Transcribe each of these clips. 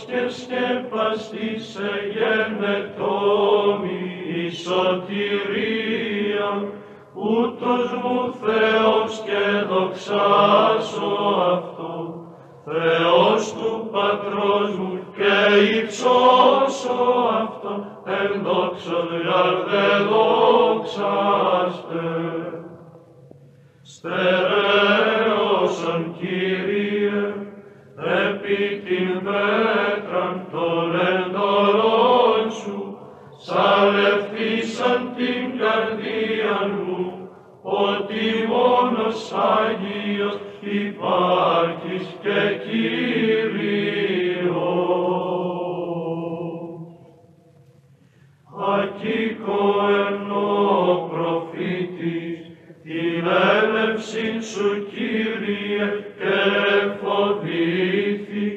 και σκέπαστης εγενετόμη η σωτηρία, ούτως μου Θεός και δοξάσω αυτό, Θεός του Πατρός μου και υψώσω αυτό, εν δόξον γαρδε δόξαστε. Στερέωσον Κύριε, επί την πέτραν των εντολών σου, σαλευθήσαν την καρδίαν μου, ότι μόνος Άγιος υπάρχεις και Κύριος. Ακήκω ενώ προφήτης, την έλευσιν σου Κύριε και φοβήθη,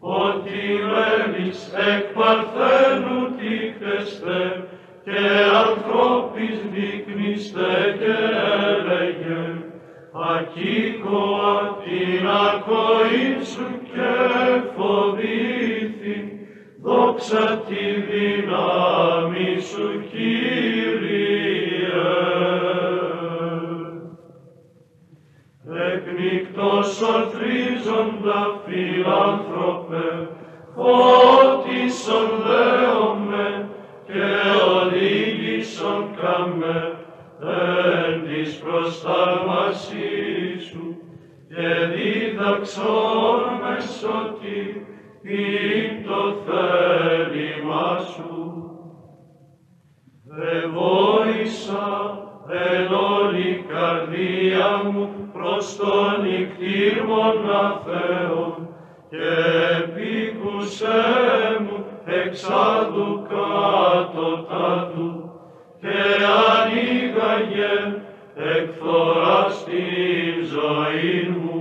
ότι μένεις εκ παρθένου τύχτεστε και ανθρώπης δείκνυστε και έλεγε, ακήκω την ακοήν σου και φοβήθη, δόξα τη δύναμη σου Κύριε. Εκνικτός ορθρίζοντα φιλάνθρωπε, φώτισον δέομαι και οδήγησον καμε εν της προστάγμασής σου και δίδαξον με σωτή το θέλημα σου. Εβόησα εν όλη καρδία μου προς τον νυχτήρμονα Θεόν και επίκουσέ μου εξάδου κάτωτατου και ανοίγαγε εκφθοράς την ζωήν μου.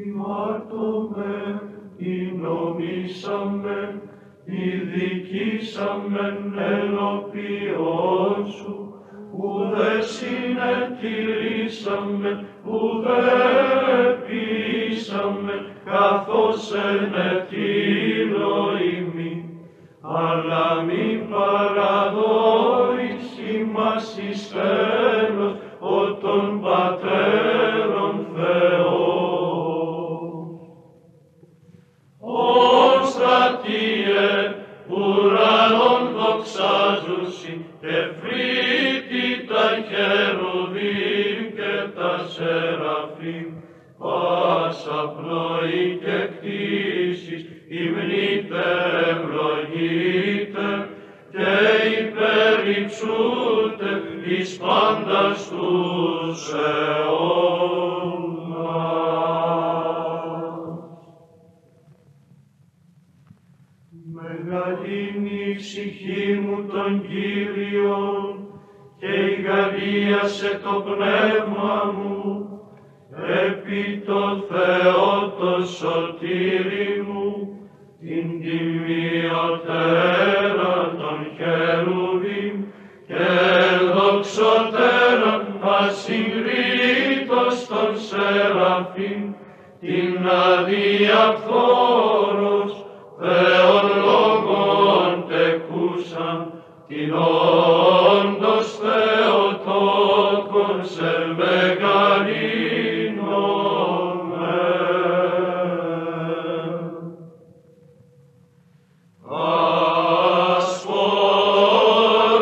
Ημάρτωμε, νομίσαμε, ειδικήσαμεν ενώπιον σου, ουδέ συνετηρήσαμεν, ουδέ επίσαμεν, καθώς ενετήλω ημί, αλλά μη παραδόηση μας εις τέλος, ο των Πατέρων Θεός. Ω στρατιέ, ουρανών δοξάζουσι και φρύτη τα χερουβίμ και τα σεραφείμ, πάσα πνοή και κτήσεις, υμνείτε, ευλογείτε και υπερυψούτε εις πάντας τους αιώνας. Μεγαλύνει η ψυχή μου τον Κύριον και ηγαλίασε το πνεύμα μου επί το Θεό το σωτήρι μου, την τιμιωτέρα των χερουβίμ και δοξωτέραν ασυγκρίτως των σεραφείμ, την αδιαφθόρος Θεόν λόγων τεκούσαν, την όντως Θεοτόκον σε μεγαλύνομαι.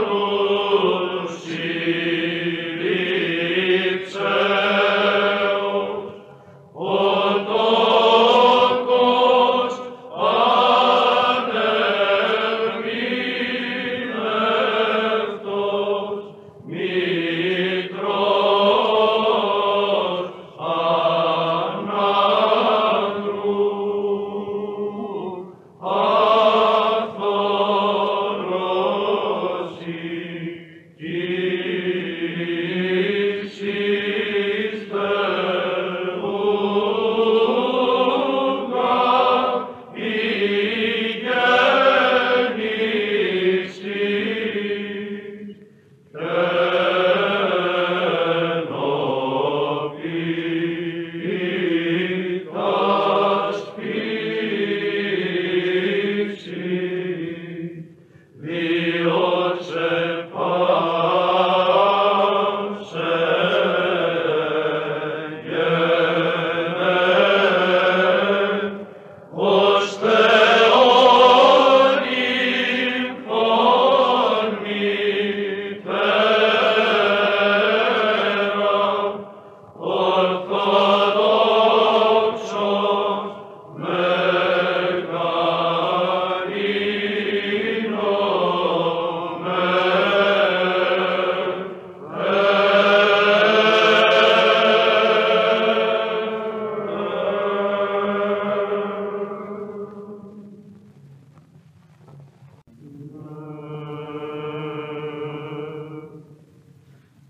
Ασπόρους συλλήψεως, ο τόκος ανερμήνευτος, μήτρος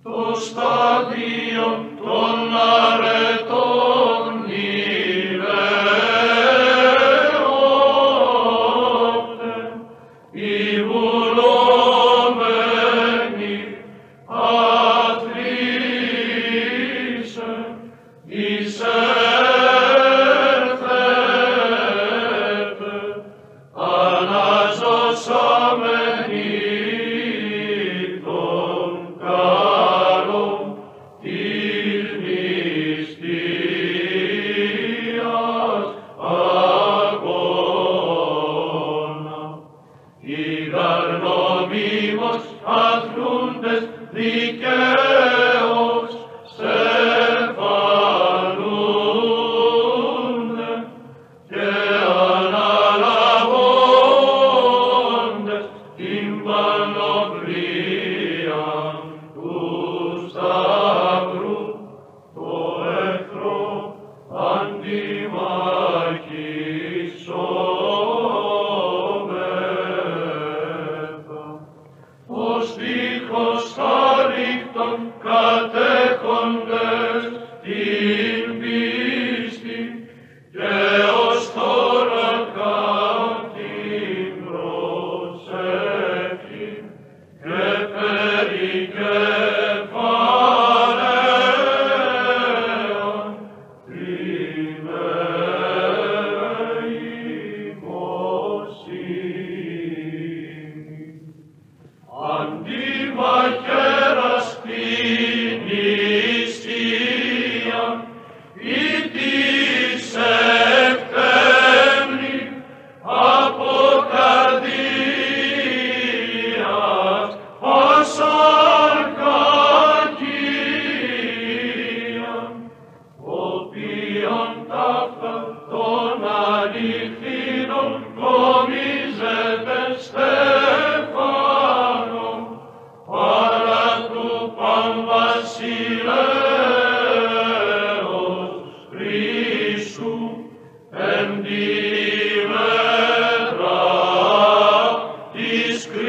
το στάδιο των αρετών ηρεόπτε, οι βουλωμένοι αθλήσε, εισέρθετε, αναζωσάμενοι των καλών της νηστείας αγώνα. Οι γαρνομίμως αθλούντες δικαίως στεφανούνται και αναλαβώντες την πανοπλία του Σταυρού, το εχθρό αντιμαχισόμεθα. Ως δίχως χαρίκτων κατέχοντες την πίστη και ως τώρα την προσεύχη και περικεφαλαίαν την ελεημοσύνη. Αντιμαχαίρας την νηστεία, ή της εκτέμνη από καρδίας πάσαν κακίαν, οποίον ταύτα των αληθινών κομίζεται στέφανον, παρά του Παμβασιλέως Χριστού εν τη μέτρα της κρίσεως.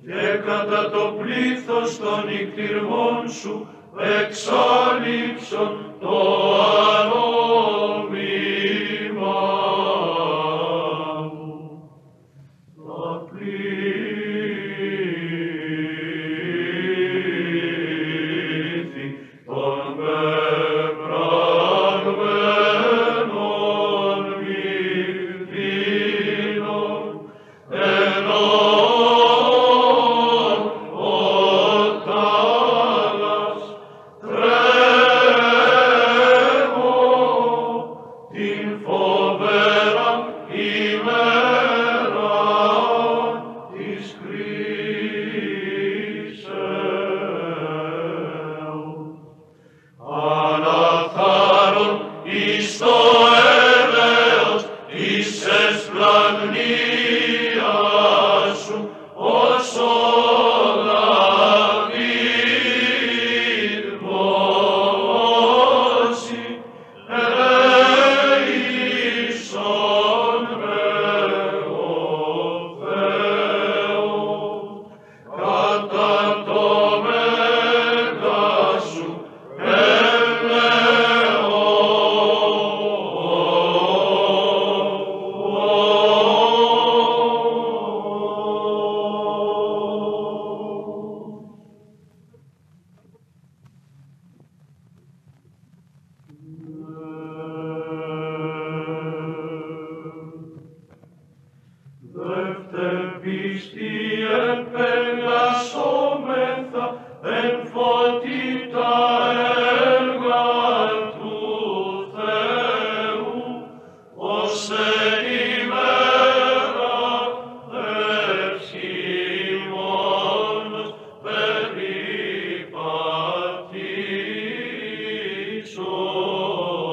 και κατά το πλήθος των νυχτηρμών σου εξάλληψον το ανόμημα μου. Τα πλήθη των πεπραγμένων μυθήνων ενών οτάλας τρέμω την φοβέραν ημέρα της κρίσεως. Αναθάρων εις το έλεος της εσπλαγνίας σου, όσο Δαβίδ δώσει, ελέησον με ο Θεός, κατά το μέγα σου Δεύτε πίστη επεγασόμεθα εν φωτί τα έργα του Θεού, ως εν ημέρα ευσήμωνος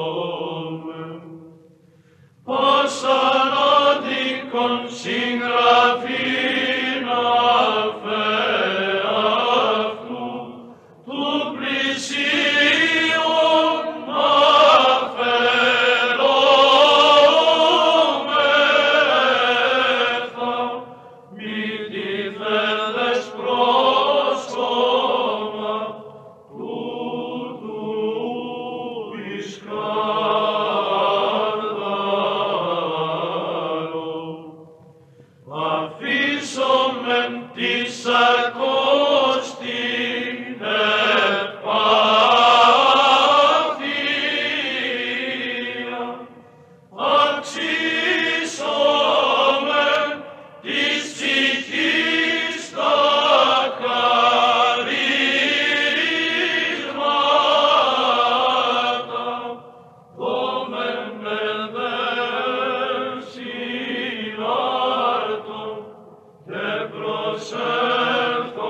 περιπατήσομεν. Πάσαν άδικον συγγραφήν αφεαυτού, του πλησίου αφαιρόμεθα, μη τυφέδες πρόσκομα τούτου εις αφήσομεν της ακόστην ευπάθεια, αυξήσομεν της ψυχής τα χαρίσματα, δόμεν με δεύσιν άρτων και προσεύχον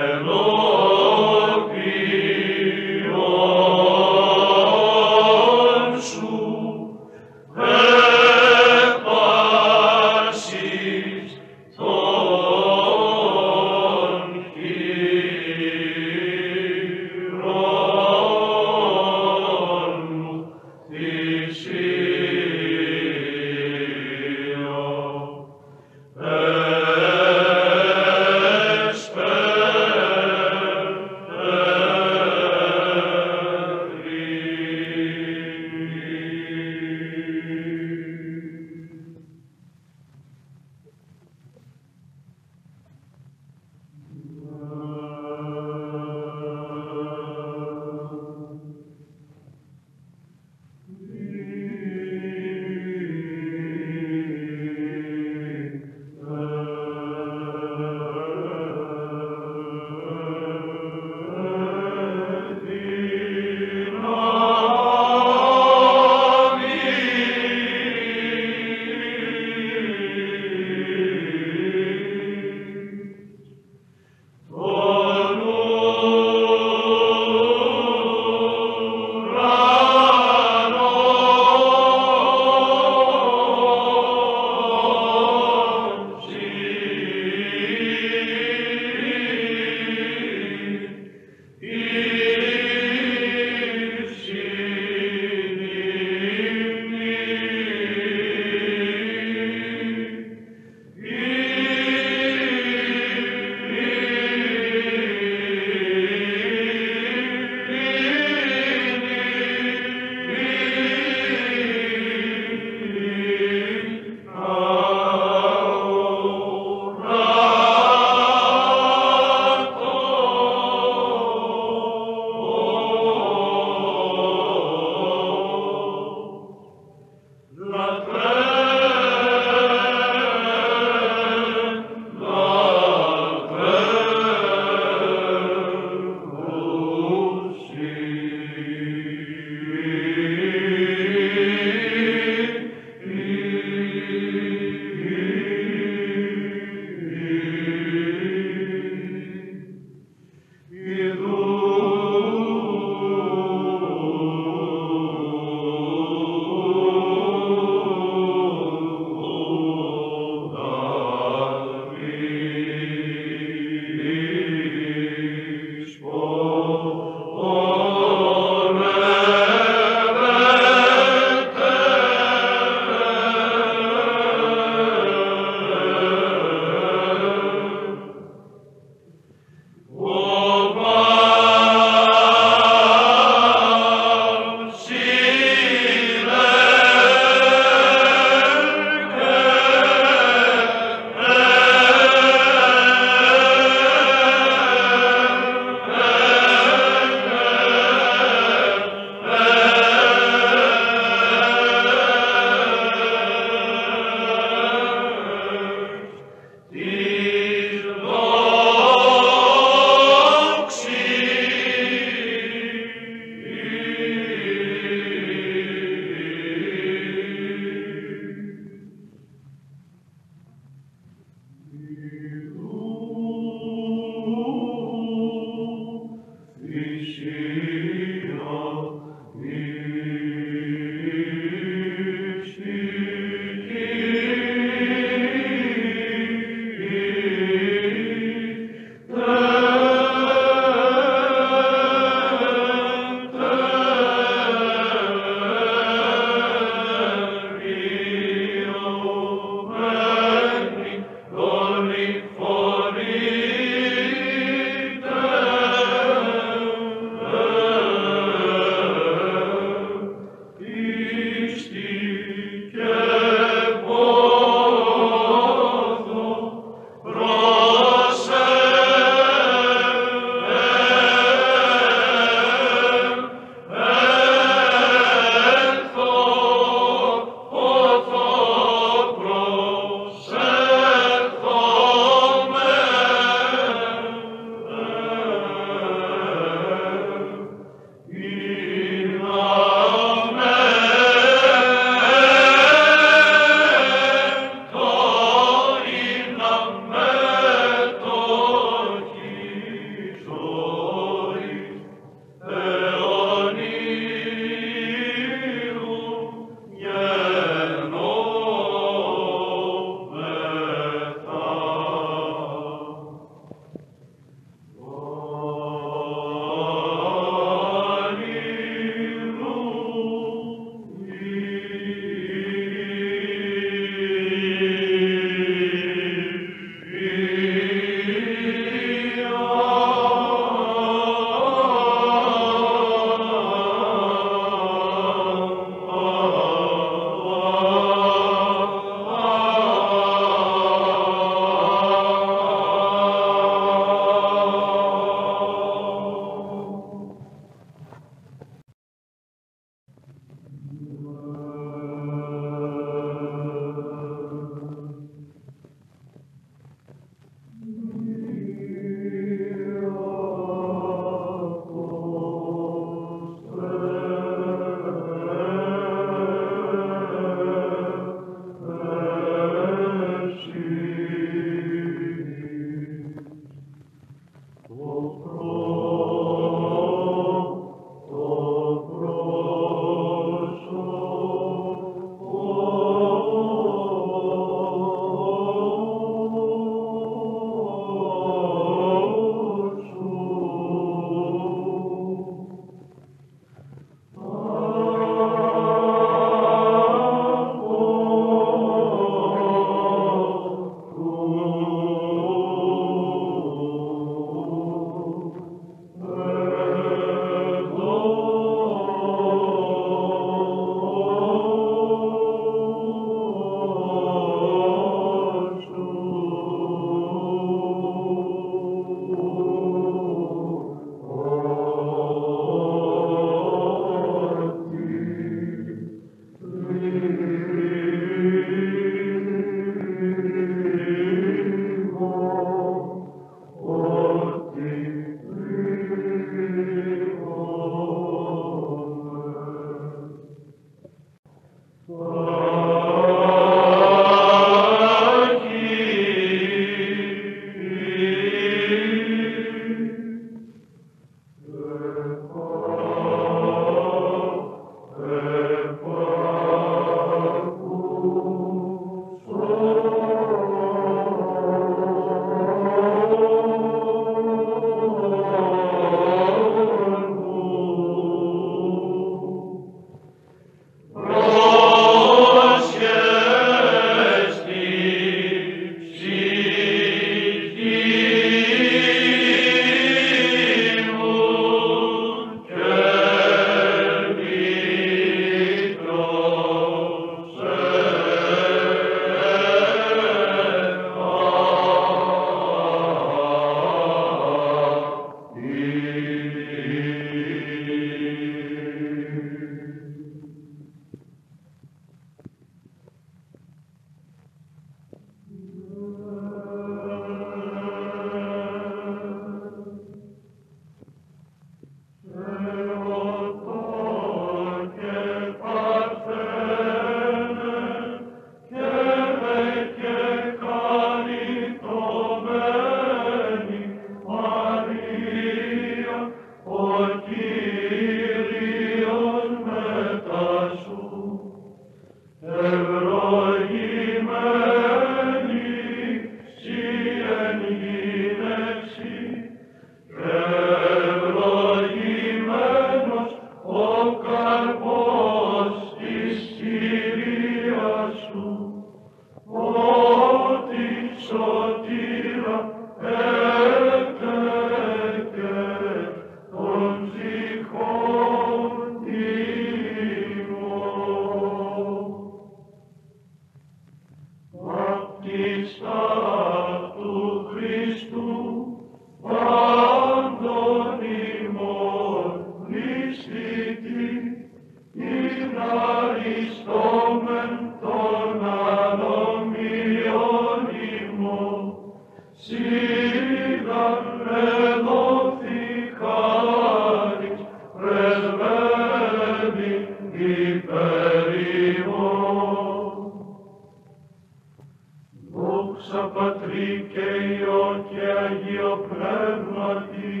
πνεύματι,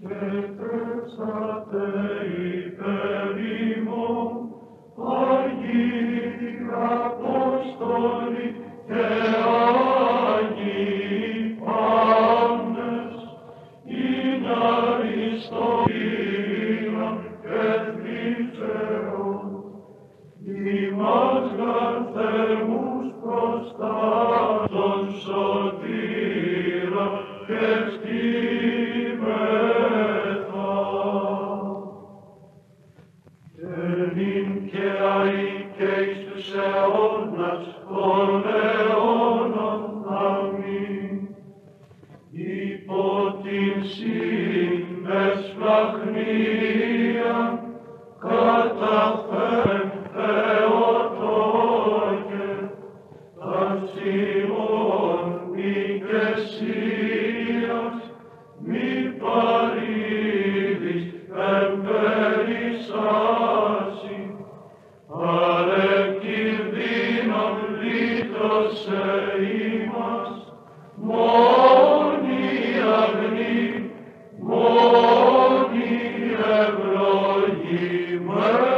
και τρέψατε υπέρ ημών, Αγίοι Απόστολοι και Άγιοι πάντες, ειν αριστοτήρα και θλίψεων, ημάς γαρ θερμούς προστάτων σωτήρα ευστήμεθα. Νυν και αεί και εις τους αιώνας των αιώνων. Αμήν. Υπό την συνεσπλαχνίαν καταφέρν Θεοτόκε, ταυσιμών οικεσίας μη παρήδεις εμπερισσάσει, αλλά κινδύνων λύτρωσε ημάς, μόνη αγνή, μόνη ευλογημένη.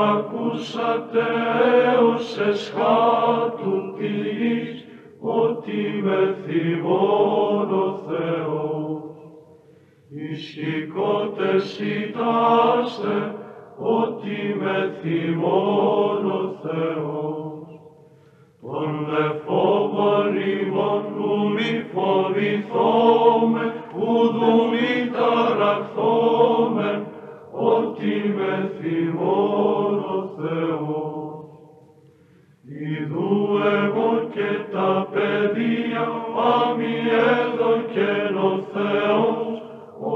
ακούσατε ως εσχάτου της γης, ότι με θυμών ο Θεός. Ισχυκότες ητάστε, ότι με θυμών ο Θεός. Τον δε φόβον ημών που μη φοβηθώμεν, ουδού μη ταραχθώμεν, ότι με θυμών ο Θεός. Ιδού εγώ και τα παιδεία, άμοι έδωκεν ο Θεός,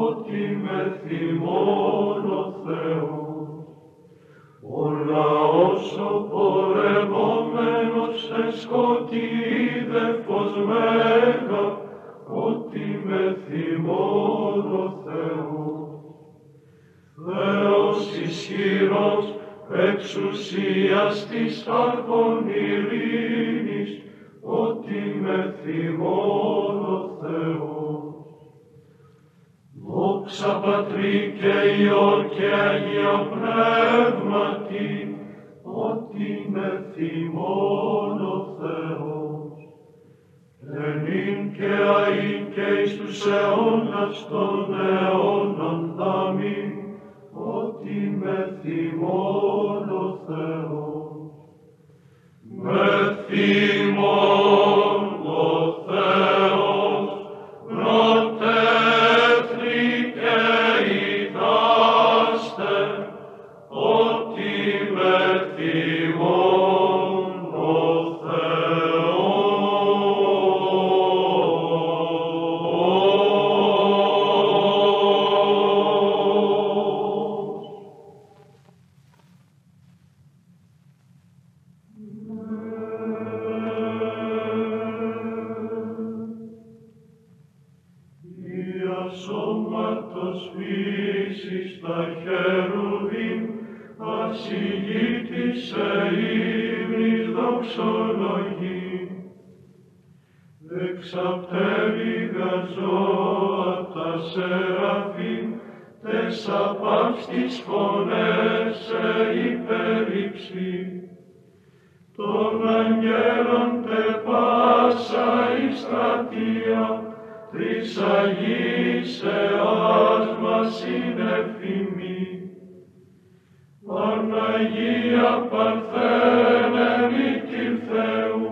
ότι με θυμών ο Θεός. Ο λαός ο πορευόμενος εν σκοτή είδε φως μέγα, ότι με θυμών ο Θεός. Θεός ισχυρός, εξουσίας της άρκων ειρήνης, ότι με θυμών ο Θεός. Δόξα Πατρί και Υιό και Αγίο Πνεύματι, ότι με θυμών ο Θεός. Ενήν και αΐ και εις τους αιώνας των αιώνων αμήν, ότι με θυμών ο Θεός. Με θυμών ο Θεός, πρωτεύθροι και ητάστε, ότι με θυμών ο Θεός. Σώματος φύσης τα χερουβίμ, ασυγήτησε ύμνης δοξολογή. Εξαπτεύγα ζώα τα σεραφείμ, τες απ' τις φωνές σε υπερήψη. Των αγγέλων τε πάσα η στρατεία, της Αγίας Θεάς μας συνεφημεί. Παναγία Παρθένε μήτηρ Θεού,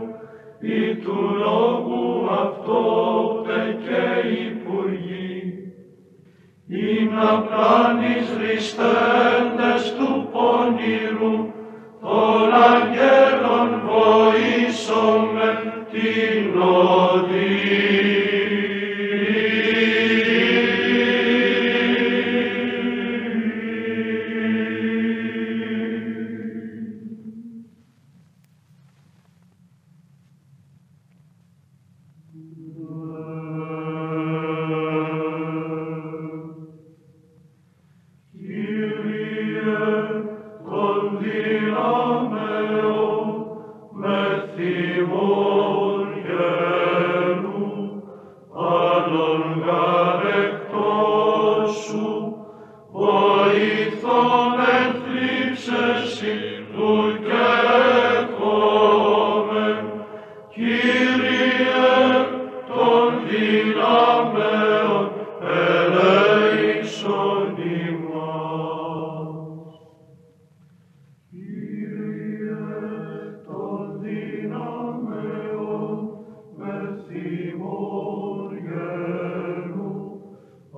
ή του λόγου αυτόπτε και υπουργή, ή να πλάνεις ριστέντες του πονηρού, των αγγέλων βοήσομεν την οδή.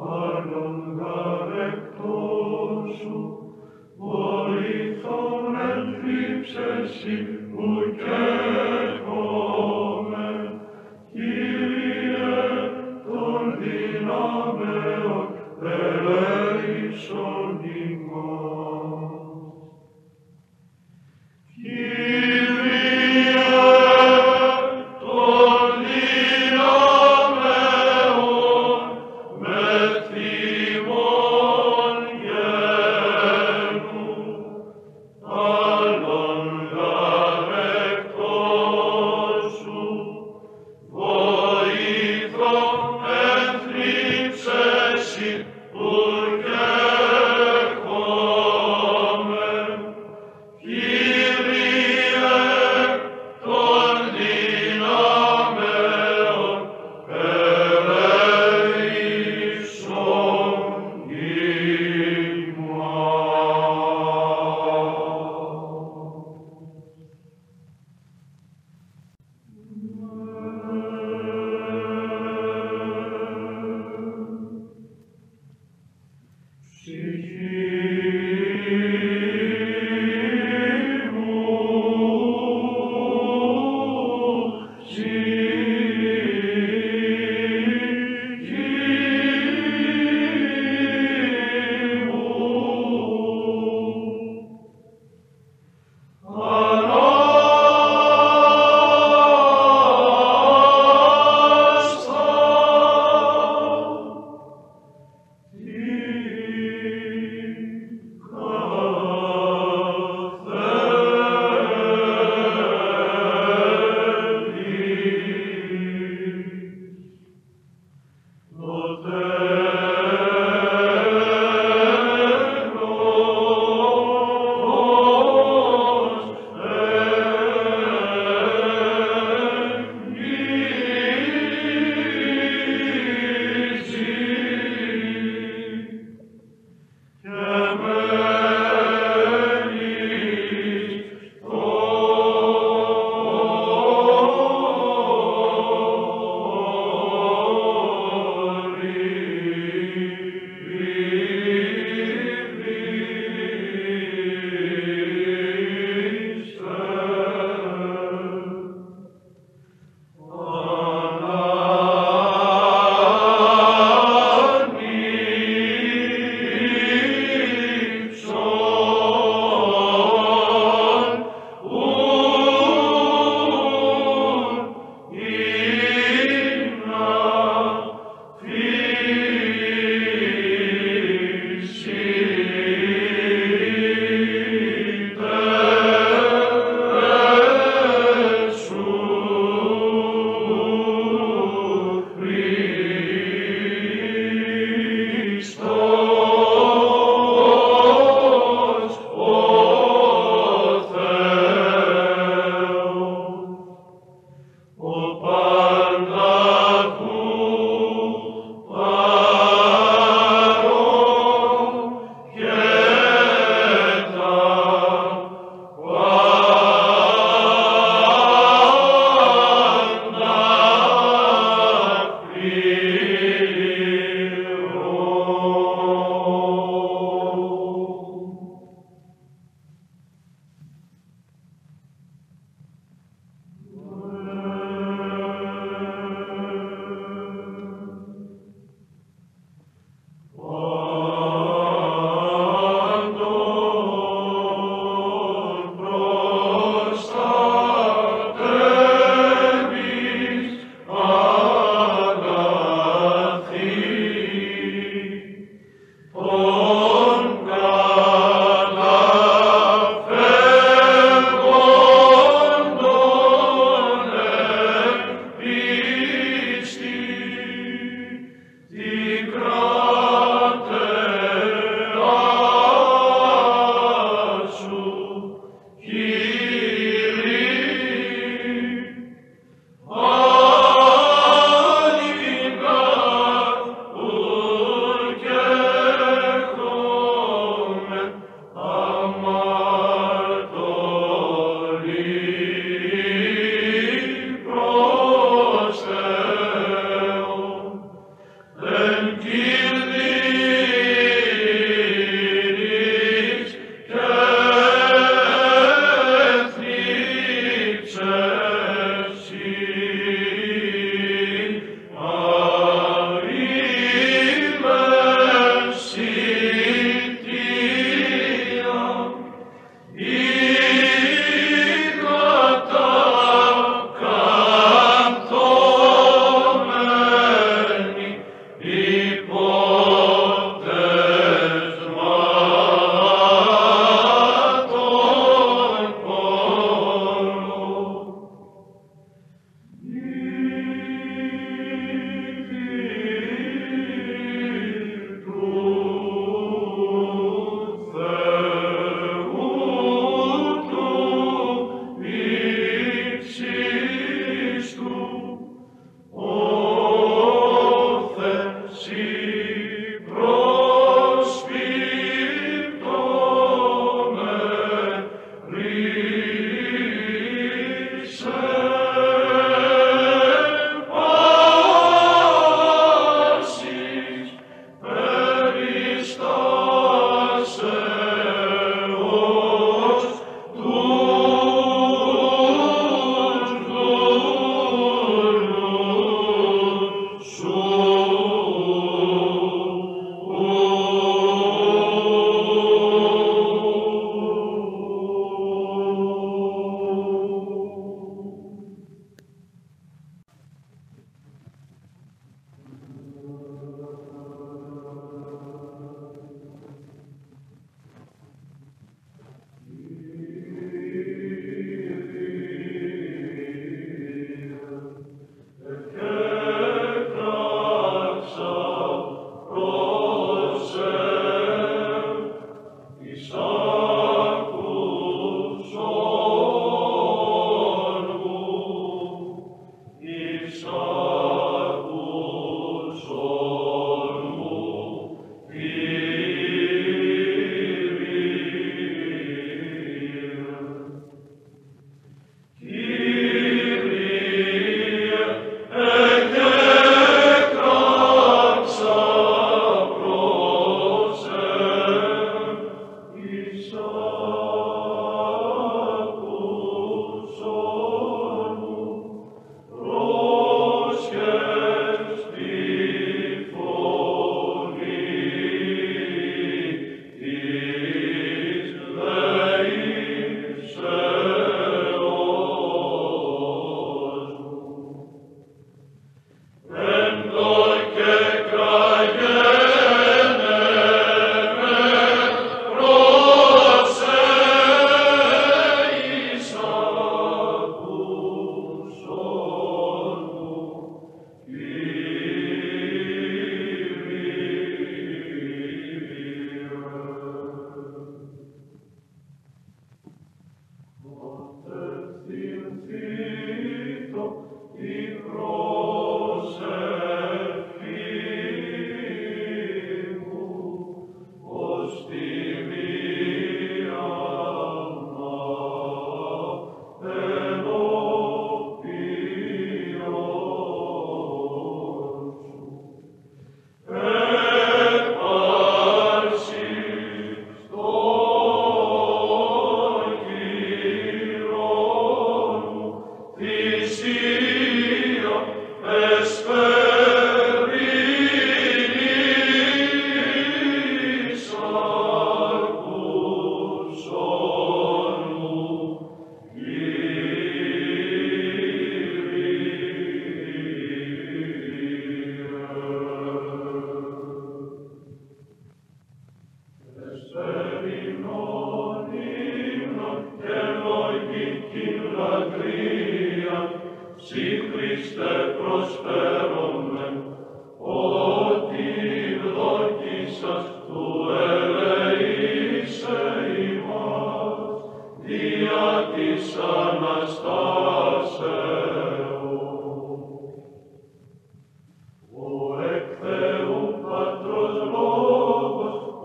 Allon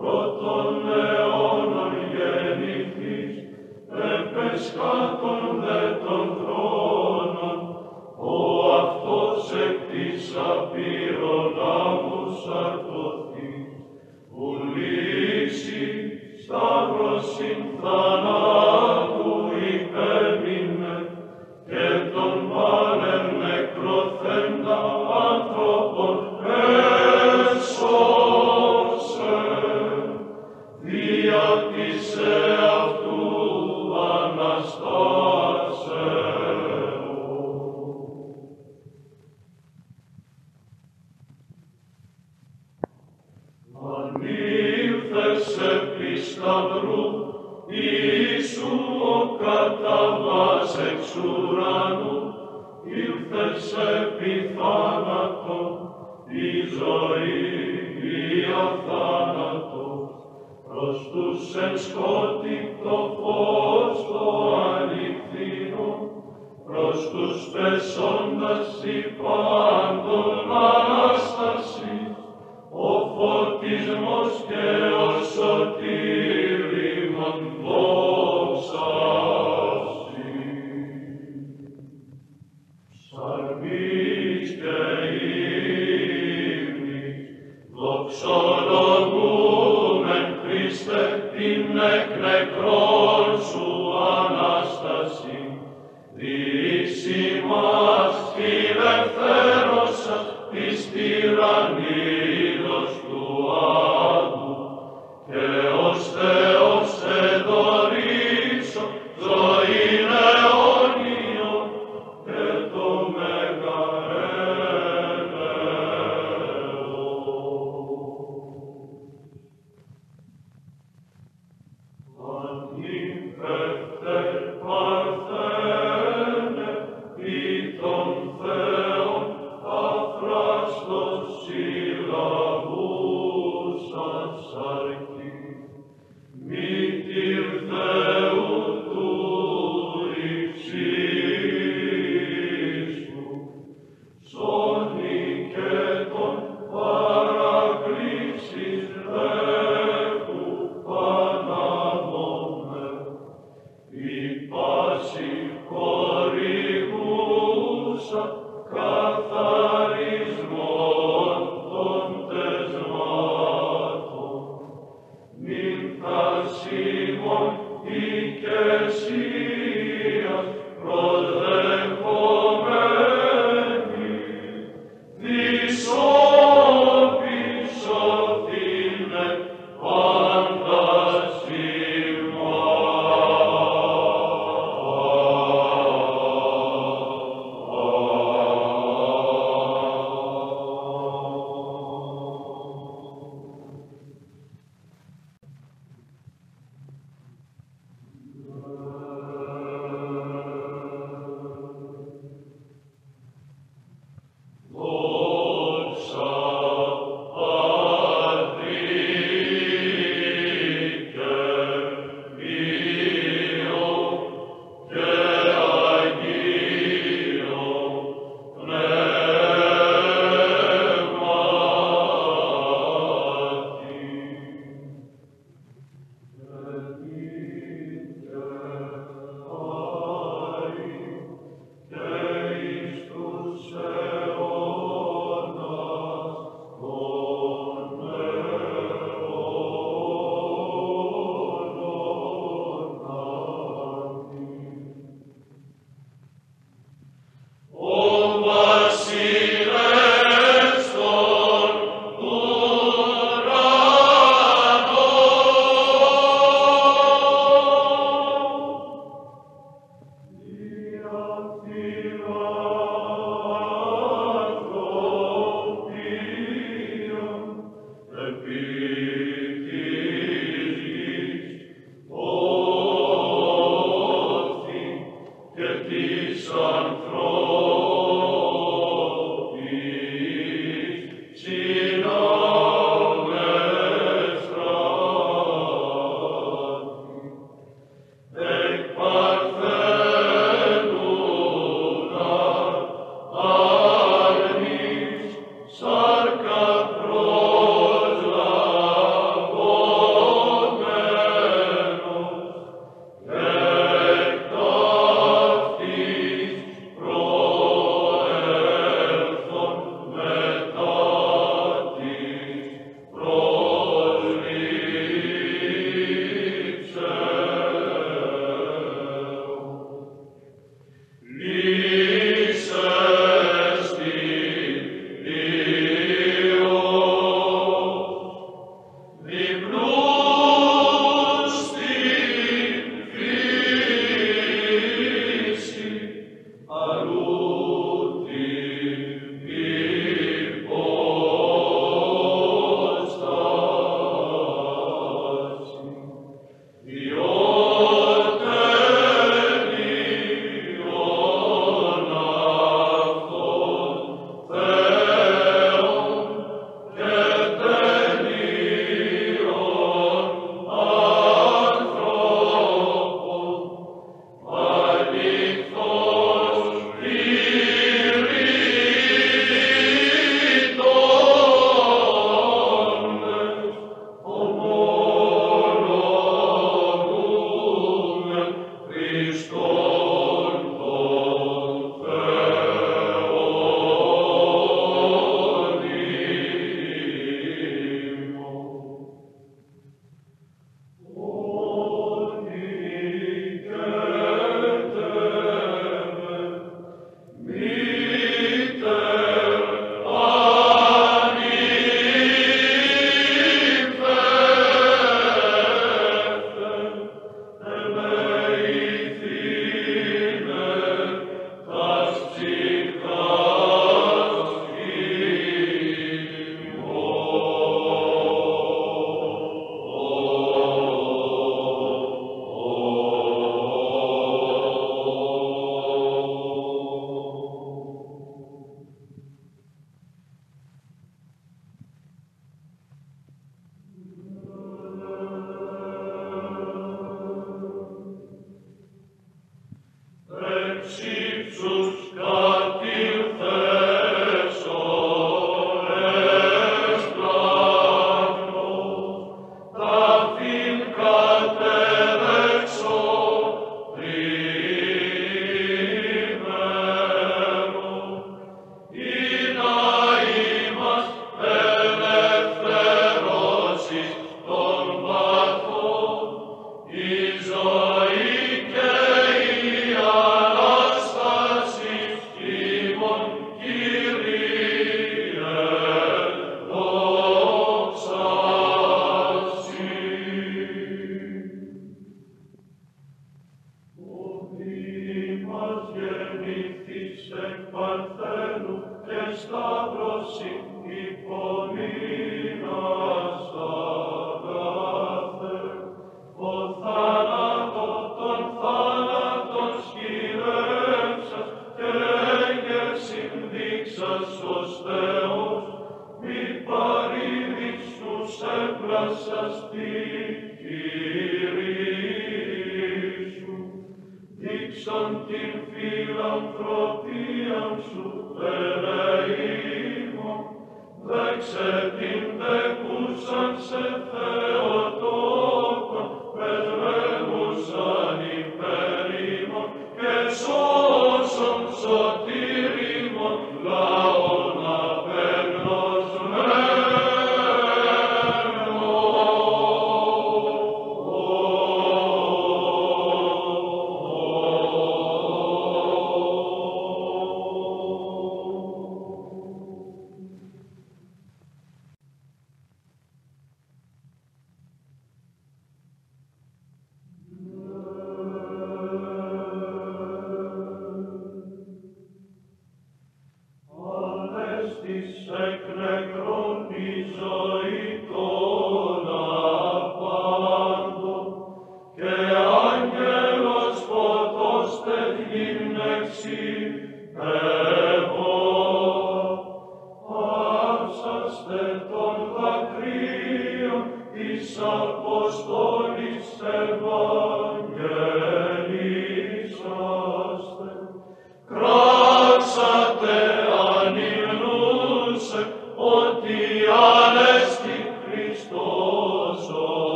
Πρώτον αιώνων Ιησού ο καταβάς εξ ουρανού, ήλθες επί θάνατο, η ζωή, η αθάνατο, προς τους εν σκότη το φως το αληθινό, προς τους πεσόντας υπάντων Ανάστασης, ο φωτισμός και ο σωτήριμον δόξαση. Ψαλμής και ύμνης, δοξολογούμεν Χριστέ την εκ νεκρών σου Ανάσταση, διείς ημάς ελευθέρωσας της τυραννίδος του άδου, και ως Θεός εδωρήσω ζωήν αιώνιον και το μέγα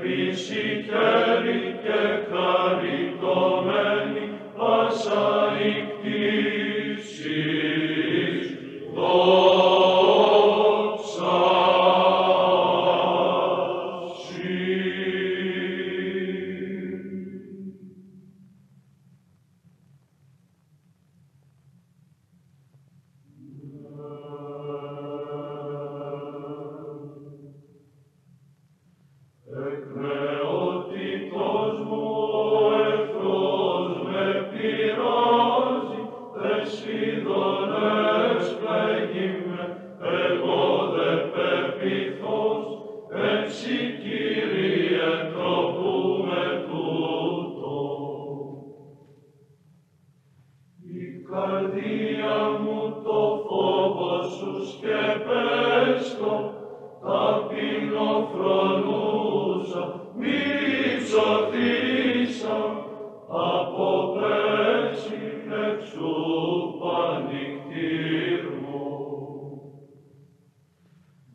Επισυχέρη και χαριτό από πέρσι εξού πανικτήρμου.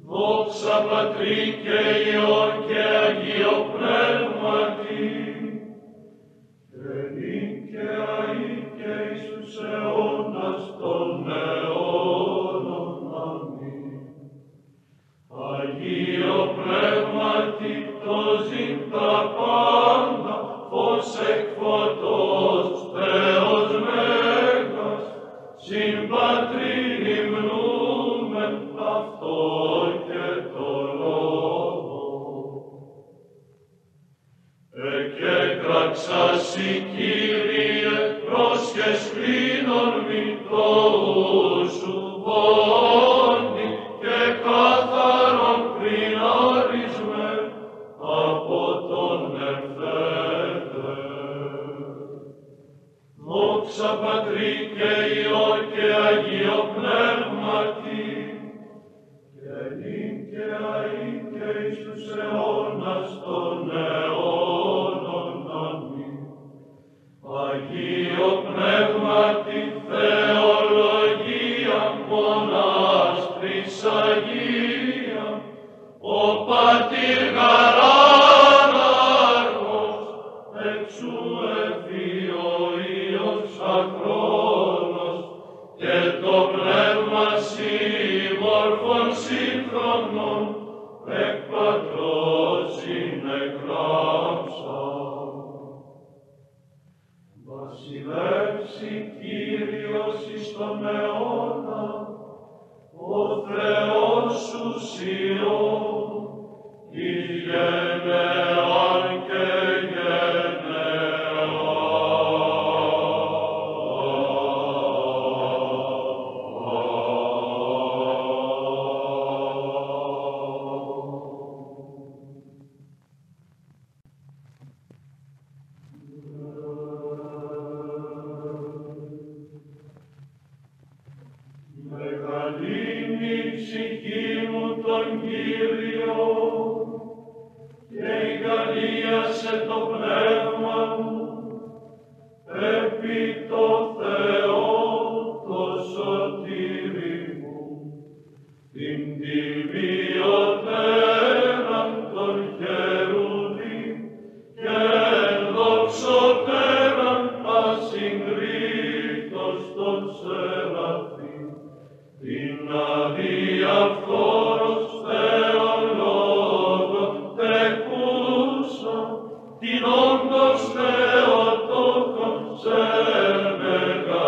Δόξα Πατρί και Υιό και Αγίο Πνεύματι, και νυν και αεί και εις τους αιώνας των αιώνων. Αμήν. Αγίο Πνεύματι, το ζήν τα πάντα, φως εκ φωτός, Θεός Μέγας, συν Πατρήν υμνούμεν αυτό και το Λόγο. Εκέκραξασι, Κύριε, πρόσχες κλίνων μητώου σου πόντι και καθαρόν κρινάρισμαι από τον ερθέντε. Δόξα Πατρί και Υιό και Αγίο Πνεύματι, και νυν και αεί και εις τους αιώνας των αιώνων. Αμήν. Αγίο Πνεύματι, θεολογία μονάς Αγία, ο Πατήρ γαράναρχος, εξού εφή ο Υιός αχρόνος, και το πνεύμα σύμμορφων σύγχρονων, εκ Πατρός συνεγράψαν. Βασιλεύσει Κύριος εις τον αιώνα, ο Θεός σου Σιών, εις γενεάν και γενεάν. Μεγαλύνει η ψυχή μου τον Κύριο, και εγκαλίασε το πνεύμα μου, επί το Θεό το σωτήρι μου, την τιμιωτέραν των χερουβίμ και ενδοξωτέραν ασυγκρίτως των σεραφείμ, την αδιαφθόρος Θεολόγων τεκούσα, την όντως Θεοτόκον σε μεγαλύνει.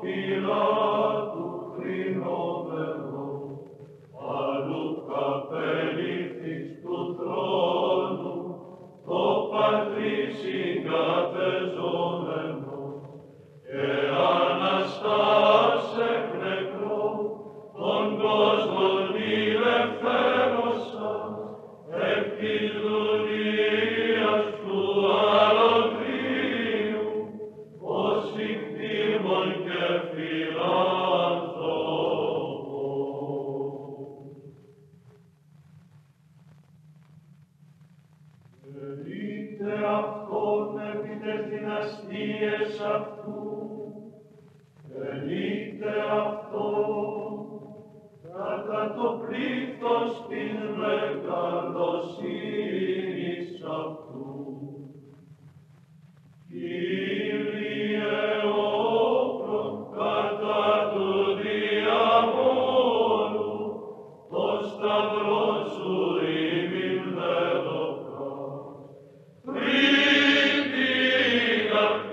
Πιλάτου κρινόμενο, αλλού καπέληθης του θρόνου, το Πατρί συγκατεζόμενο, και Αναστάς εκ νεκρών, τον κόσμον ηλευθέρωσας, εκ της δουλείας του αλωτρίου, ως ικτήμων και φιλάνθρωπων. Είτε αυτόν επί τες δυναστείες αυτού, είτε αυτόν κατά το πλήθος της μεγαλοσύνης αυτού. Κύριε όπλον κατά του διαβόλου, το σταυρό σου ημίν δεδοκάς. Φρύτηνα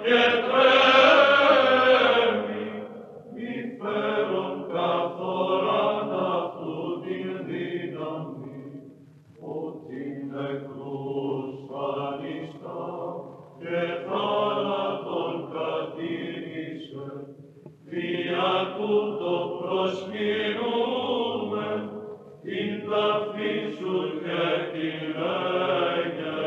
και τρέμει, μη φέρον καθόραν αυτού την δύναμη, ότι νεκρούς φανιστά και θάνατον κατήρισε, δια τούτο προσκυνούμε την ταφή σου και την έγερση.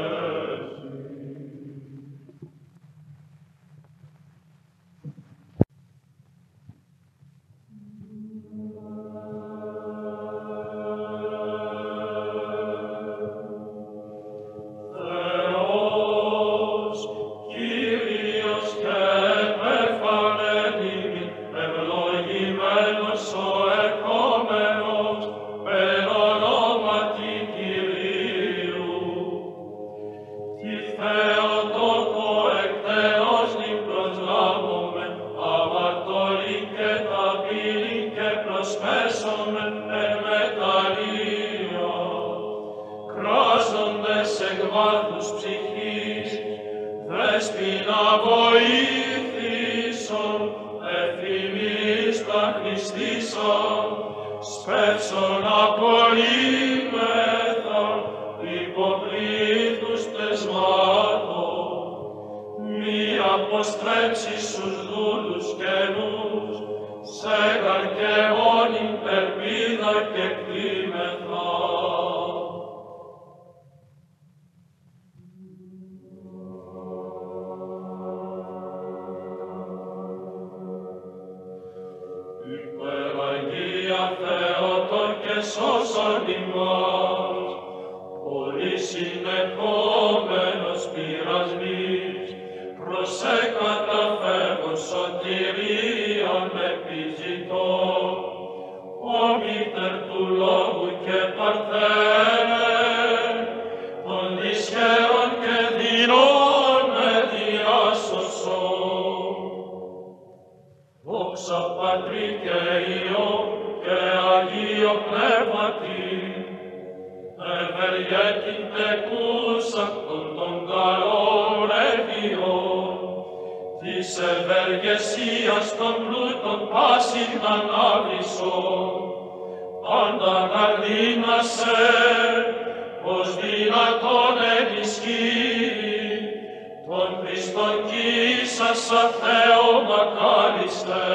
Θεός, Κύριος και επεφανένημι, ευλογημένος ο ερχόμενος, περ ονόματι Κυρίου. Τι Θεοτόκο εκτενώς νυκτός γάμομεν, αμαρτωλή και ταπειλή και προσμέσομεν εν μετανία. Κράζοντες εκ βάθους ψυχής, δέσποινα βοήθησον, ευθυμείς τα Χριστίσον, σπεύσον απολύμεθα, υποπλήθους τεσμάτων, μη αποστρέψεις στους δούλους καινούς, σε καρκεμόνιν ελπίδα και κτήμεθα. Υπεραγία Θεότο και σώσον ημάς, πολύ συνεχόμενος πειρασμής, προσεκαταφεύγω σωτηρίαν επιζητώ, ομήτερ του λόγου και παρθένε, των δυσχερών και δεινών με διάσωσον. Δόξα Πατρί και Υιό και Αγίο Πνεύματι, ευεργέτην τεκούσαν των καλών ευιών, της ευεργεσίας των πλούτων πάσιν ανάβησον, πάντα καρδίνασε, ως δυνατόν ενισχύει, τον Χριστον Κύρισασα Θεό μακάριστε,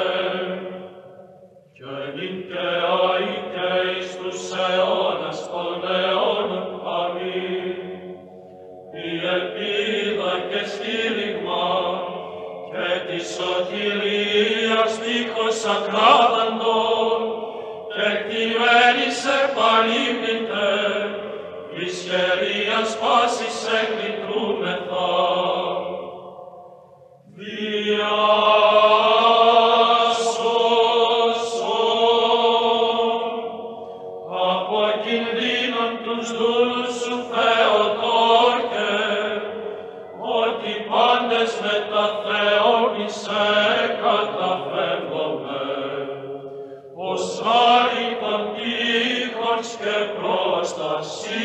και νυν και αεί και εις τους αιώνας των αιώνων. Αμήν. Η ελπίδα και στήριγμα και τη σωτηρίας τείχος ακράδαντον και κτημένης επαλήμνητε, εις χερίας πάσης εκλητρούμεθα. Διάσωσον από κινδύνων τους δούλους σου Θεοτόκε, ότι πάντες με τα Θεόν σε καταφεύγομαι, ως άρη των τείχος και προστασία.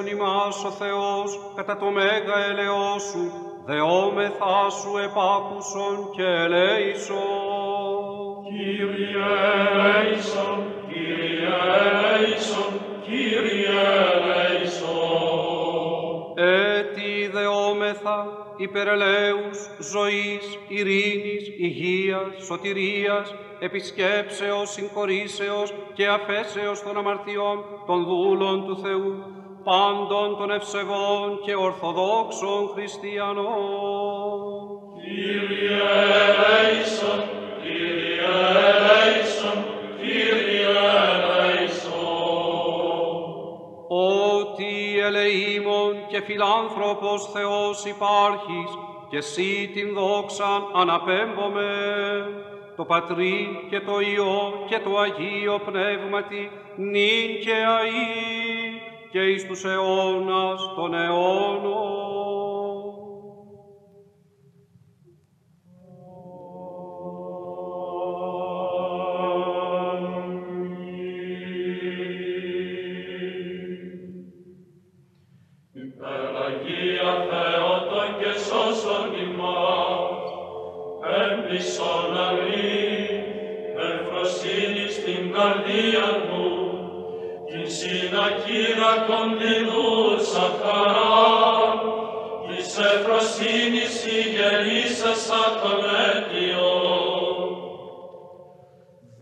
ελέησον ημάς ο Θεός κατά το μέγα ελεός σου, δεόμεθά σου επάκουσον και ελέησον. Κύριε ελέησον, Κύριε ελέησον, Κύριε ελέησον. Έτι δεόμεθα υπερελέους ζωής, ειρήνης, υγείας, σωτηρίας, επισκέψεως, συγχωρήσεως και αφέσεως των αμαρτιών των δούλων του Θεού, πάντων των ευσεβών και ορθοδόξων χριστιανών. Κύριε ελέησον, Κύριε ελέησον, Κύριε ελέησον. Ότι ελεήμων και φιλάνθρωπος Θεός υπάρχεις, και εσύ την δόξαν αναπέμπομε, το Πατρί και το Υιό και το Αγίο Πνεύματι, νυν και αεί, και εις τους αιώνας των αιώνων. Υπεραγία Θεότον και σώσον ημάς, έμπλησον αλή, ευφροσύνη στην καρδία μου, την συνακύρα κονδυλούσα χαρά, της ευφροσύνης η γεννήσασα τον αίτιον.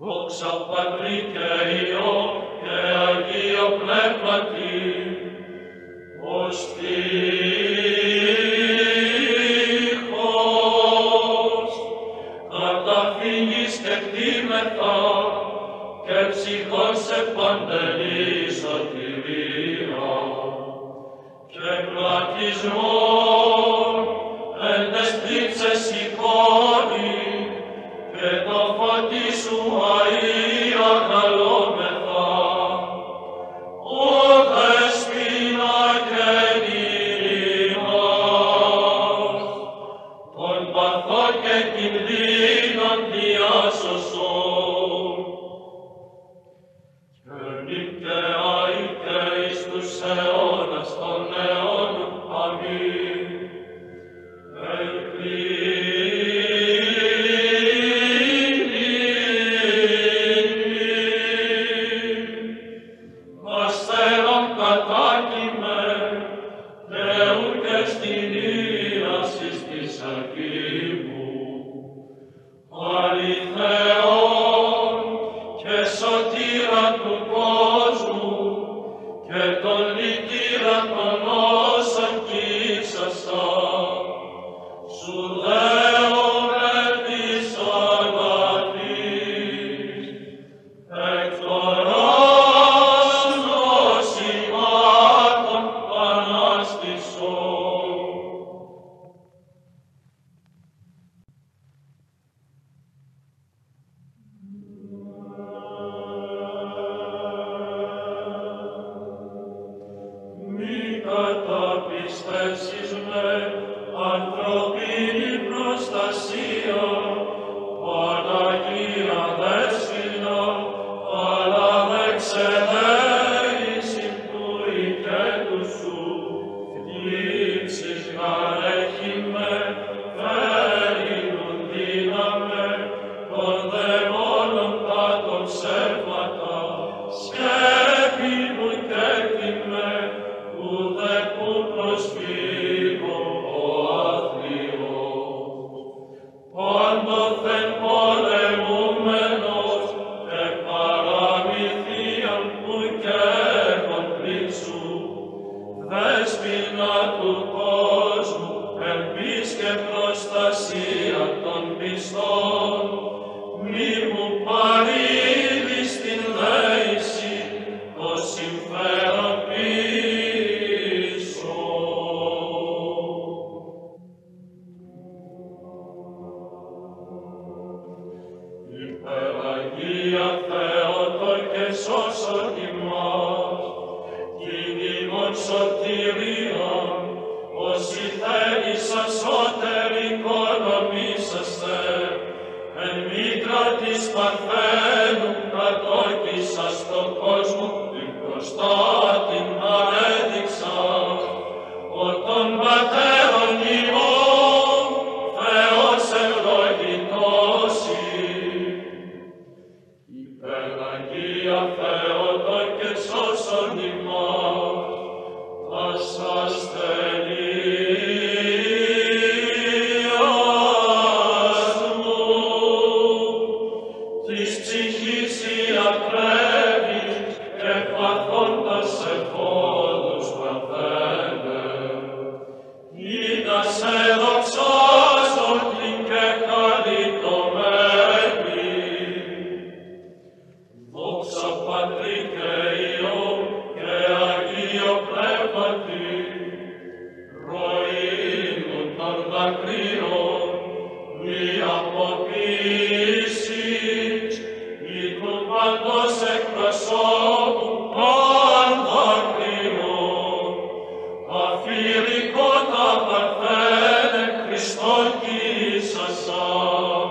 Δόξα Πατρί και Υιό και Αγίο Πνεύματι, ως τείχος, καταφύγεις και κτήμεθα, και ψυχών σε παντελή σωτηρία, και πλατισμόν εν τες πλήψες εικόνη, και το φωτί σου αΐ αγαλόμεθα. Ο Δεσποινα γεννήρη μας, των παθών και κινδύνων διάσωσον, και νυν και αεί και εις τους αιώνας των αιώνων. Αμήν. Αστέρων κατάκυμε, και ούτε στην ήρασης της αρκήμου, αληθεών και σωτήρα του κόσμου, και τον λυτήρα των όσων κύσασα, σου δέομαι της αγαθής, εκ τωράς νοσημάτων ανάστησον. Μη καταπιστεύσεις με ανθρωπίνη προστασία, Παναγία Δέσποινα, αλλά δε ξεδέησιν του οικέτου σου. Λήψεις γαρέχει με, φέρεινον δύναμε, των δαιμόνων κάτω ψεύματα, σκέπη μου κέκτημε, ούτε που προσφύγω ο άθλιος. Πάντοθεν πολεμούμενος, εκ παραμυθίαν που καίγον πριν σου, Δέσποινα του κόσμου, ελπίς και προστασία των πιστών, μη μου παρήδεις την δέηση, το συμφέρον πίσω. Υπεραγία Θεότον και σώσον ημάς, κυνηγών σωτηρίαν, όσοι θέλησαν σώτεροι οικονομήσαστε, εν μήτρα της Παρθένου κατόκισα στον κόσμο, την μπροστά την ανέδειξα, ίσης, ή του παντός εκπροσώπου πάντα κρυών, αφηρικότα παρθένε Χριστόν Κύρισασαν,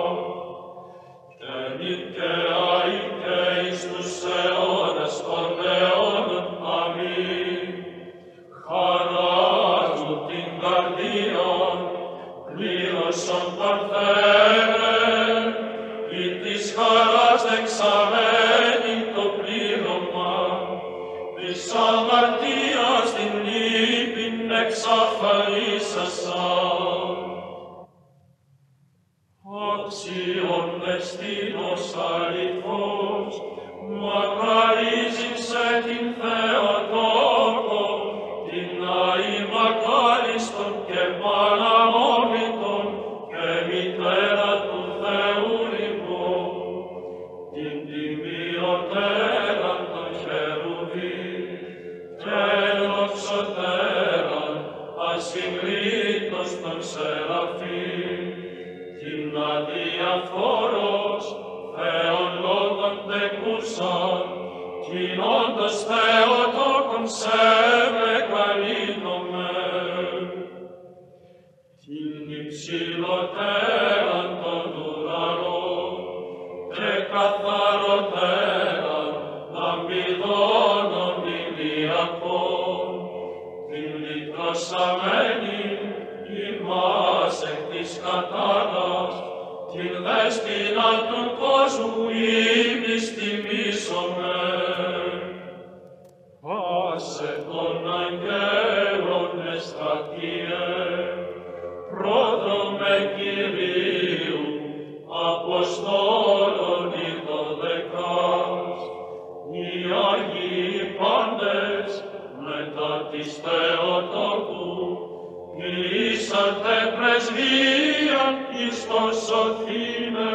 και νυν και αεί και εις τους αιώνας των αιώνων. Αμήν. Χαράζουν την καρδίαν, πλήρωσον παρθένε, ή της χαράς δεξαμένη το πλήρωμα, της αμαρτίας την λύπην εξαφανίσασαν. Αξιόν εστίνος αληθώς, μακαρίζεψε την Θεοτόκο, την αη μακάριστον και παραμόμητον και μητέρα του Θεού λοιπόν, την τιμιωτέραν των χερουβίμ και δοξωτέραν ασυγκρίτως των σεραφείμ, την αδιαφόρος Θεόν λόγων τεκούσαν, την όντως Θεοτόκον σε μεγαλύνομαι. Την υψηλοτέραν των ουρανών και καθαροτέραν λαμπιδώνων ηλιακών, την λυτρωσαμένη ημάς εκ της κατάρας, την δέσποινα του κόσμου ήμις τιμήσομαι. Άσε των αγγέλων εστρατείε, πρόδρομε Κυρίου, Αποστόλων οι 12, οι Άγιοι πάντες μετά της Θεοτόκου, ήσατε πρεσβείαν εις το σωθήνε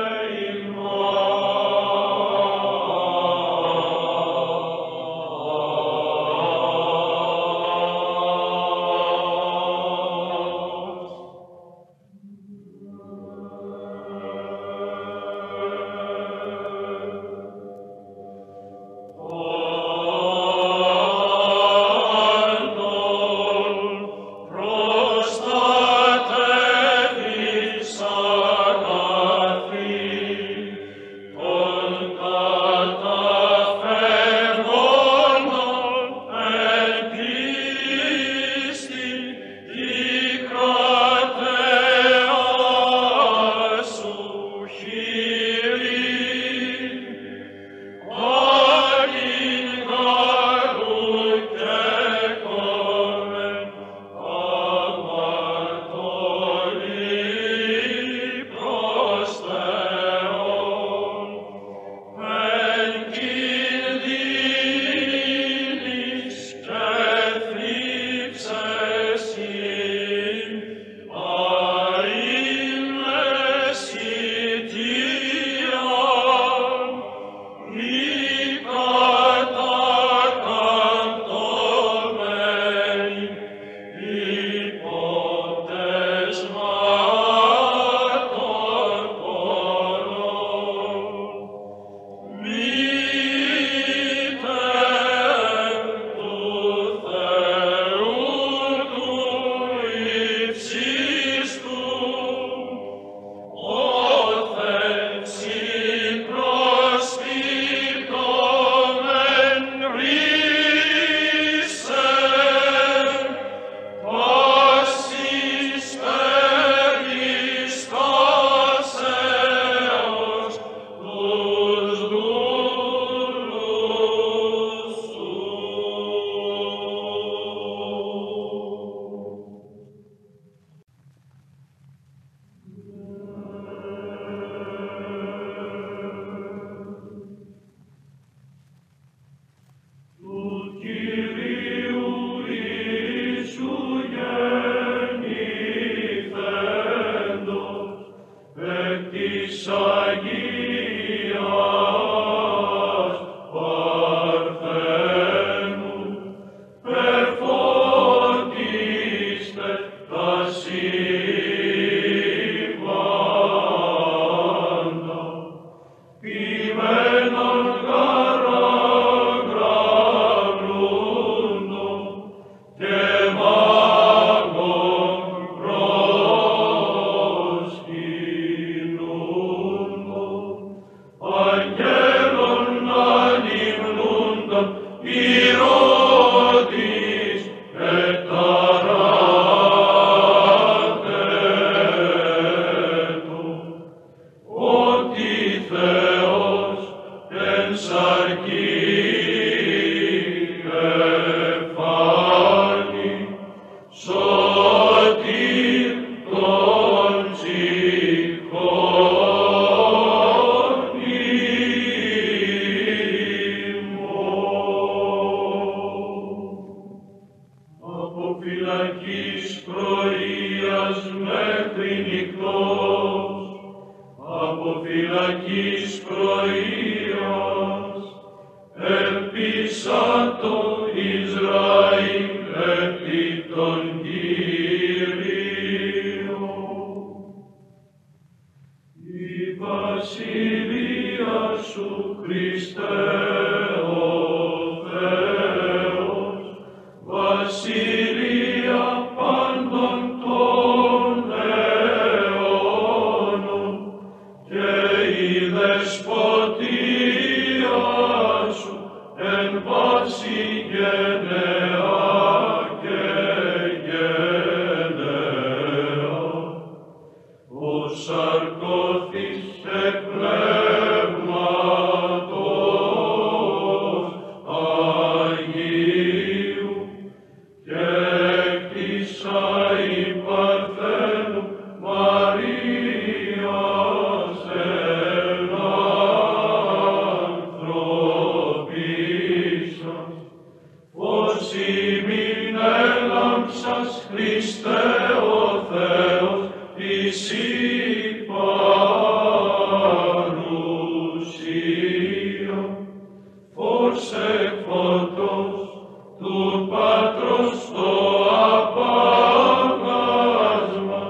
Θεός εν σαρκή εφάνει, σωτήρ των ψυχών ημών. Από φυλακής πρωίας μέχρι νυχτός, από φυλακής πρωίας, ελπίσα το Ισραήλ επί τον Κύριο. Η βασιλεία σου, Χριστέ, ο Θεός, βασιλεία πάντων των αιώνων, και η δεσποτεία σου εν πάση γενεά και γενεά. Ο σαρκώθης εκ πνεύματος Αγίου και έκτισα η Παρθένου Μαρίας εν ανθρωπίσας, φως ημίν έλαμψας, Χριστέ ο Θεός, της παρουσία, φως εκ φωτός του Πατρός το απάγασμα,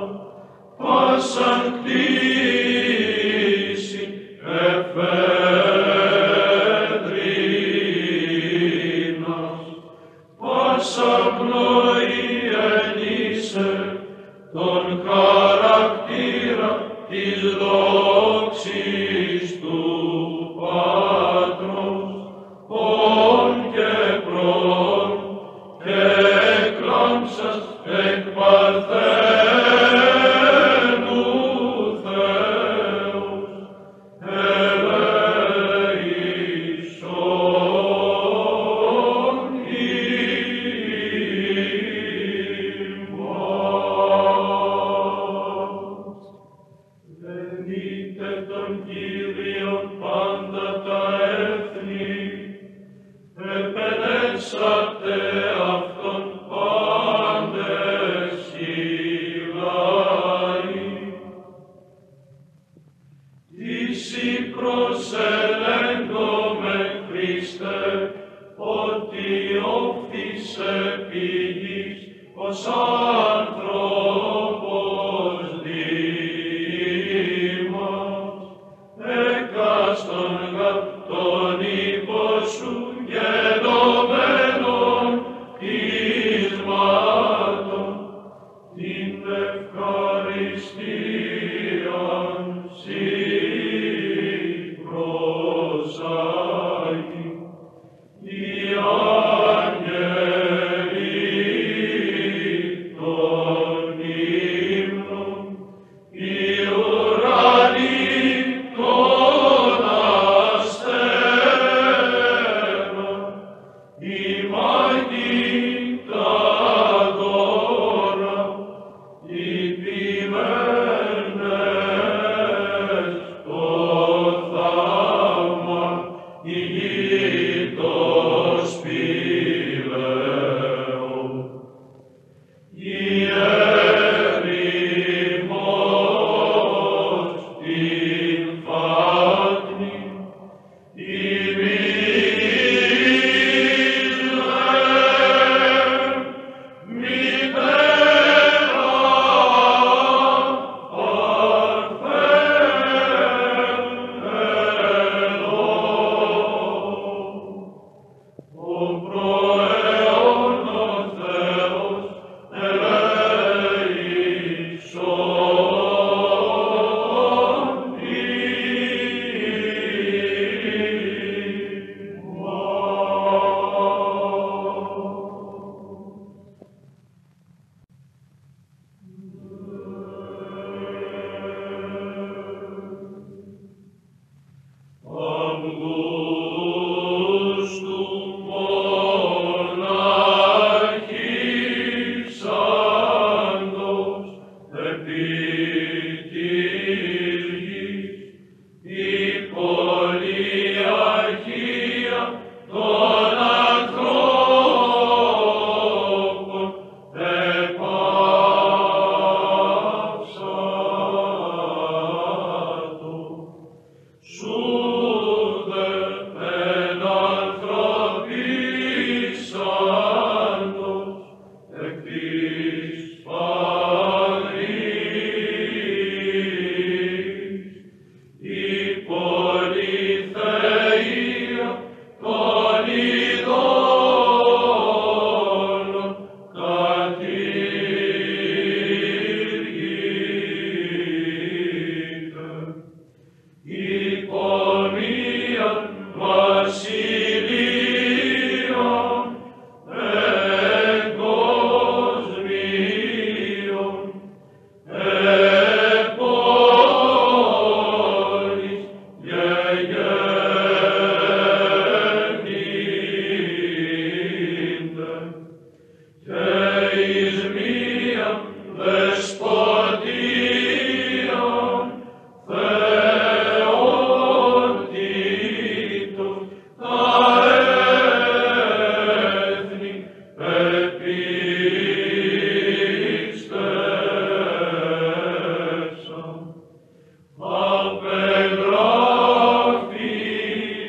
πάσαν κτήση εφεδρίνας, πάσα πνοή ενίσε τον χαρακτήρα της δόξης του Πατρός, ον και προν και εκλάμψας εκ Παρθένου Θεός, ελέησον ημάς. Βενείτε τον Κύριον πάντα τα έθνη, επενέσατε αυτον πάντες οι λαοί. Ήσι προσελέγγομαι, Χριστέ, ότι όφθησε πηγής ως άνθρωπος δήμας, έκαστον τον ύπο σου γενομένων ισμάτων, την ευχαριστίαν σοι προσάγει. Οι άγγελοι το υπομοίαν βασιλείων εγκοσμίων, πόλης γεγεννήνται, και εις μίαν δεσποτείαν θεότητος τα έθνη επίστευσαν,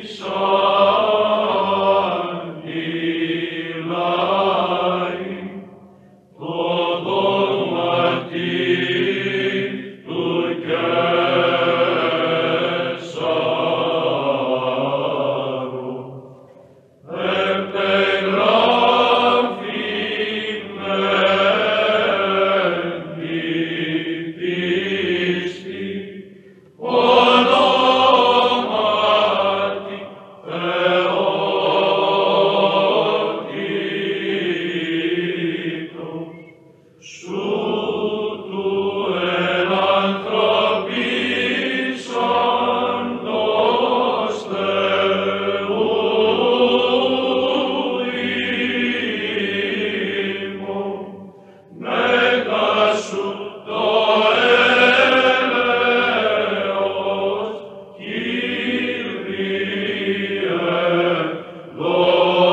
απεγράφησαν οι λαοί το δωματί του Καισάρου. Επεγράφημεν η πίστη ονόματι θεότητος, σου του ενανθρωπίσαντος Θεού ημών, μέγα σου το έλεος, Κύριε, δόξα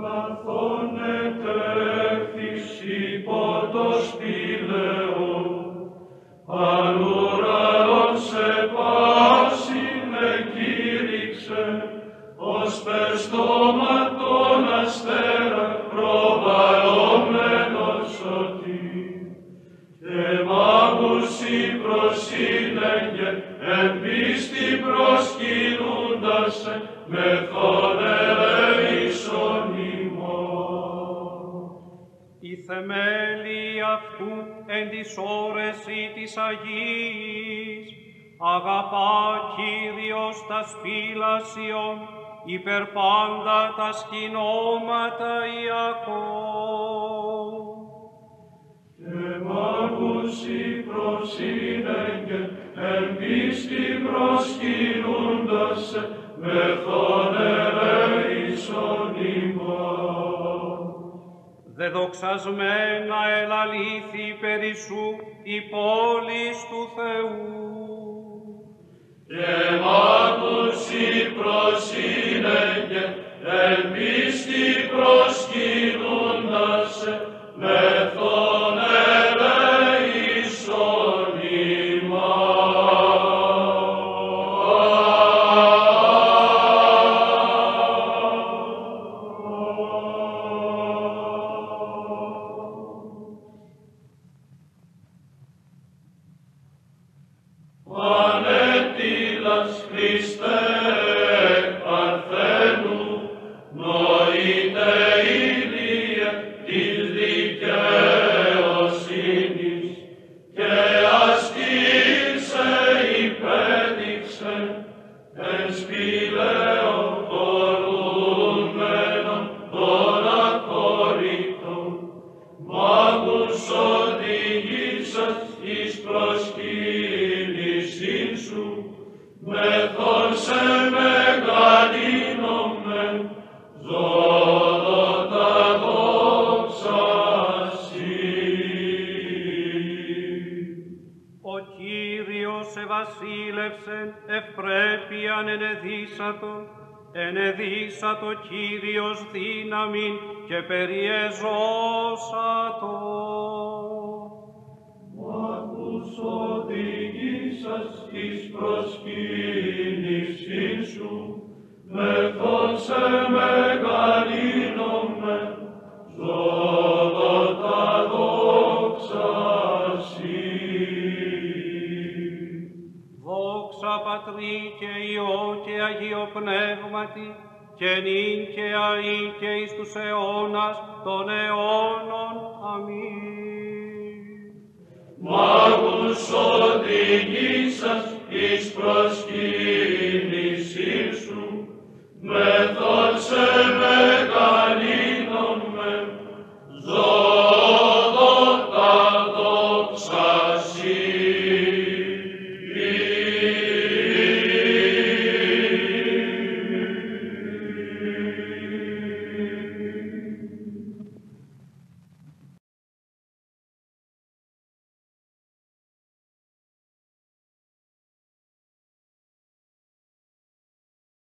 Καθόν ετέφθης υπό το σπήλαιο, αν ουρανόν σε πάσιν εκήρυξε, ως περ στόματον αστέρα προβαλλόμενος ότι, και μάγουσι προσήλεγε, εν πίστη προσκυνούντασε, μεθόν ελεήσον ημών. Η θεμέλη αυτού εν της ώρεση της Αγίης, αγαπά Κύριος τας πήλασιον, υπερ πάντα τα σκηνώματα Ιακώβ. Και μάγουσι προσήλεγε, εν πίστη προσκυνούντασε, μεθόν ελεήσον ημών. Δεδοξασμένα ελαλήθη περί σου η πόλης του Θεού. Και μάγουσι προσήλεγε, εν πίστη προσκυνούντασε, μεθόν ελεήσον Πανέτειλας Χριστέ Παρθένου, νοείται Ηλίε της δικαιοσύνης, και ασκήσε υπέδειξε εν σπηλαίων τολούμενων των ακορύτων, μάγους οδηγήσας εις προσκύνησιν σου, μεθόν σε μεγαλύνομεν, ζώδοτα δόξα σοι. Ο Κύριος ευασίλευσεν, ευπρέπειαν ενεδύσατο Κύριος δύναμιν και περιεζώσατο. Μάκους οδηγήσας εις προσκύνησιν σου, μεθόν σε μεγαλύνομεν, ζώδοτα δόξα Πατρί και Υιό και Αγίο Πνεύματι, και νυν και αεί και εις τους αιώνας των αιώνων. Αμήν. Μάγους οδηγήσας εις προσκύνησή σου, με